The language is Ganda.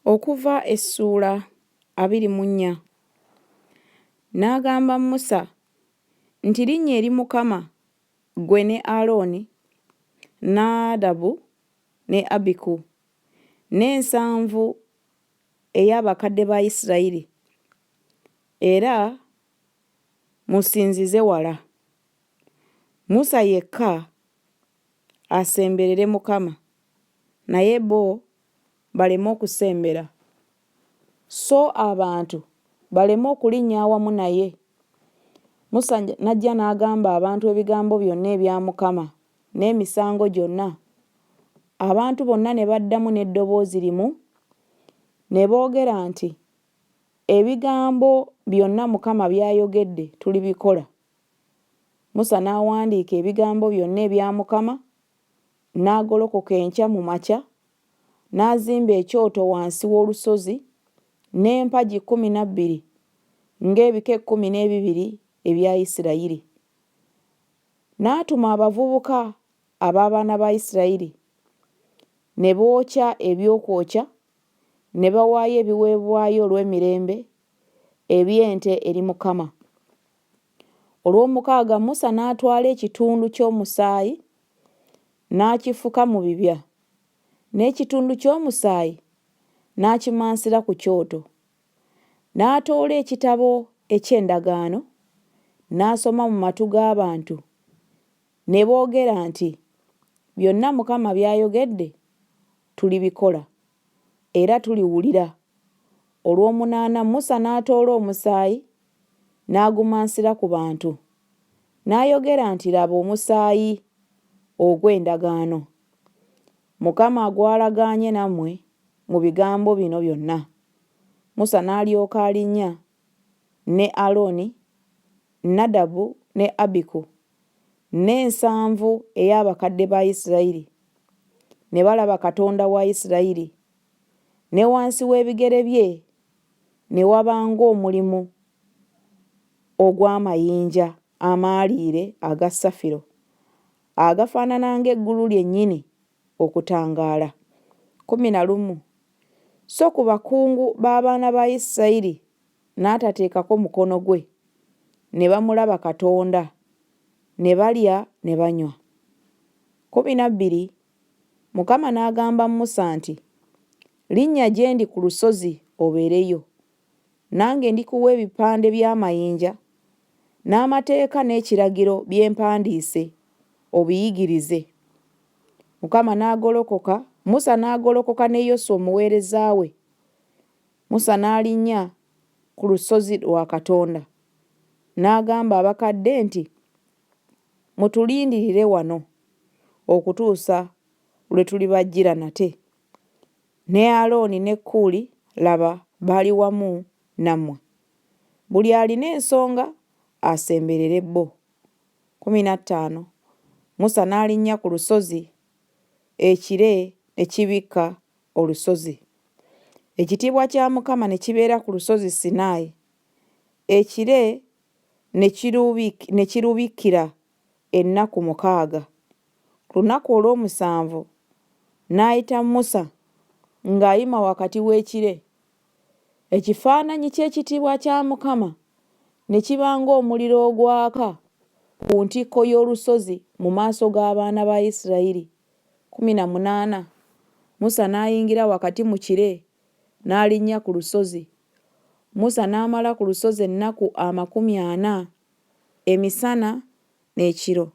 Okuva essuula 24. N'agamba Musa nti linnya eri Mukama ggwe ne Alooni, Nadabu ne Abiku, n'ensanvu ey'abakadde ba Isirayiri, era musinzize wala. Musa yekka asemberere Mukama, naye bo baleme okusembera, so abantu baleme okulinnya awamu naye. Musa n'ajja n'agamba abantu ebigambo byonna ebya Mukama n'emisango gyonna. Abantu bonna ne baddamu n'eddoboozi limu ne boogera nti, ebigambo byonna Mukama by'ayogedde tulibikola. Musa n'awandiika ebigambo byonna ebya Mukama, n'agolokoka enkya mu makya, n'azimba ekyoto wansi w'olusozi n'empagi 12 ng'ebika 12 ebya Isirayiri. N'atuma abavubuka ab'abaana ba Isirayiri, ne bookya ebyokwokya, ne bawaayo ebiweebwayo olw'emirembe eby'ente eri Mukama. Olw'omukaaga Musa n'atwala ekitundu ky'omusaayi n'akifuka mu bibya, n'ekitundu ky'omusaayi n'akimansira ku kyoto. N'atoola ekitabo eky'endagaano n'asoma mu matu g'abantu, ne boogera nti, byonna Mukama by'ayogedde tulibikola era tuliwulira. Olw'omunaana Musa n'atoola omusaayi n'agumansira ku bantu, n'ayogera nti, laba omusaayi ogw'endagaano, Mukama agwalagaanye nammwe mu bigambo bino byonna. Musa n'alyoka alinnya ne Alooni, Nadabu ne Abiku, n'ensanvu ey'abakadde ba Isirayiri, ne balaba Katonda wa Isirayiri. Ne wansi w'ebigere bye ne waba ng'omulimu ogw'amayinja amaaliire aga safiro, agafaanana ng'eggulu lyennyini okutangaala. 11. So ku bakungu b'abaana ba Isirayiri n'atateekako mukono gwe, ne bamulaba Katonda, ne balya ne banywa. 12. Mukama n'agamba Musa nti, linnya gye ndi ku lusozi obeereyo, nange ndikuwa ebipande by'amayinja n'amateeka n'ekiragiro bye mpandiise obiyigirize. Musa n'agolokoka ne Yoswa omuweereza we. Musa n'alinnya ku lusozi lwa Katonda, n'agamba abakadde nti, mutulindirire wano okutuusa lwe tulibajjira nate. Ne Alooni ne Kuuli, laba, bali wamu nammwe. Buli alina ensonga asemberere bo. 15. Musa n'alinnya ku lusozi, ekire ne kibikka olusozi. Ekitiibwa kya Mukama ne kibeera ku lusozi Sinaayi. Ekire ne kirubikkira ennaku 6. Ku lunaku olw'omusanvu n'ayita Musa ng'ayima wakati w'ekire. Ekifaananyi ky'ekitiibwa kya Mukama ne kiba ng'omuliro ogwaka ku ntikko y'olusozi mu maaso g'abaana ba Isirayiri. 18. Musa n'ayingira wakati mu kire n'alinnya ku lusozi. Musa n'amala ku lusozi ennaku 40 emisana n'ekiro.